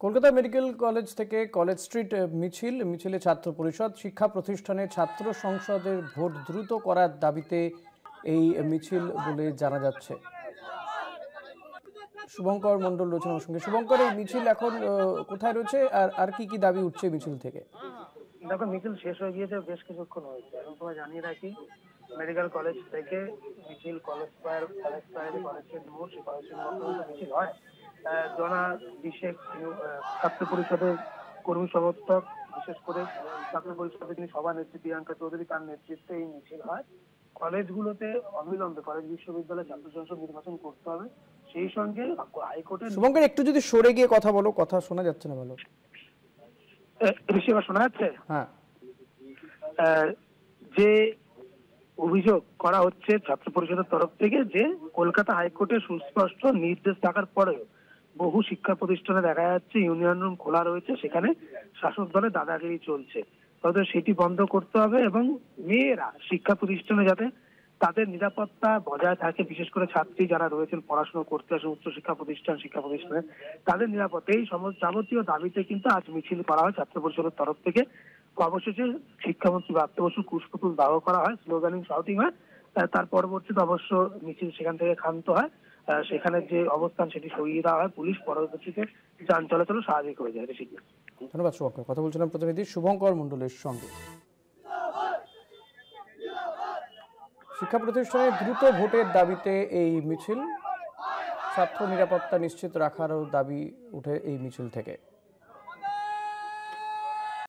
Kolkata medical college থেকে college street মিছিলে ছাত্র পরিষদ শিক্ষা প্রতিষ্ঠানে ছাত্র সংসদের ভোট দ্রুত করার দাবিতে এই মিছিল বলে জানা যাচ্ছে। শুভঙ্কর মণ্ডল রয়েছেন আমার সঙ্গে। শুভঙ্কর, এই মিছিল এখন কোথায় রয়েছে আর আর কি কি দাবি উঠছে মিছিল থেকে? দেখো, মিছিল শেষ হয়ে গিয়েছে, বেশ কিছুক্ষণ হয়েছে। এখন তোমায় জানিয়ে রাখি, মেডিকেল কলেজ থেকে মিছিল কলেজ কলেজের মোড়, সেই কলেজের মোড় পর্যন্ত মিছিল হয়। জনা বিশেষ ছাত্র পরিষদের কর্মী সমর্থক, বিশেষ করে ছাত্র পরিষদের যিনি সভানেত্রী প্রিয়াঙ্কা চৌধুরী, তার নেতৃত্বে এই মিছিল হয়। কলেজগুলোতে অবিলম্বে কলেজ বিশ্ববিদ্যালয় ছাত্র সংসদ নির্বাচন করতে হবে। সেই সঙ্গে হাইকোর্টের। শুভঙ্কর, একটু যদি সরে গিয়ে কথা বলো, কথা শোনা যাচ্ছে না ভালো। বেশি এবার শোনা যাচ্ছে? হ্যাঁ। যে অভিযোগ করা হচ্ছে ছাত্র পরিষদের তরফ থেকে, যে কলকাতা হাইকোর্টের সুস্পষ্ট নির্দেশ থাকার পরেও বহু শিক্ষা প্রতিষ্ঠানে দেখা যাচ্ছে ইউনিয়ন রুম খোলা রয়েছে, সেখানে শাসক দলের দাদাগিরি চলছে। তবে সেটি বন্ধ করতে হবে এবং মেয়েরা শিক্ষা প্রতিষ্ঠানে যাতে তাদের নিরাপত্তা বজায় থাকে, বিশেষ করে ছাত্রী যারা রয়েছেন পড়াশোনা করতে আসে উচ্চ শিক্ষা প্রতিষ্ঠানে তাদের নিরাপত্তা, এই সমস্ত যাবতীয় দাবিতে কিন্তু আজ মিছিল করা হয় ছাত্র পরিষদের তরফ থেকে। অবশেষে শিক্ষামন্ত্রী ব্রাত্য বসুর কুশপুতুল দাহ করা হয়, স্লোগানিং শাউটিং হয়। তার পরবর্তীতে অবশ্য মিছিল সেখান থেকে ক্ষান্ত হয়। সেখানে যে অবস্থান সেটি সরিয়ে দেওয়া হয় পুলিশ, পরবর্তীতে যান চলাচল স্বাভাবিক হয়ে যায়। ধন্যবাদ শুভঙ্কর। কথা বলছিলাম প্রতিনিধি শুভঙ্কর মণ্ডলের সঙ্গে। শিক্ষা প্রতিষ্ঠানে দ্রুত ভোটের দাবিতে এই মিছিল, ছাত্র নিরাপত্তা নিশ্চিত রাখারও দাবি উঠে এই মিছিল থেকে।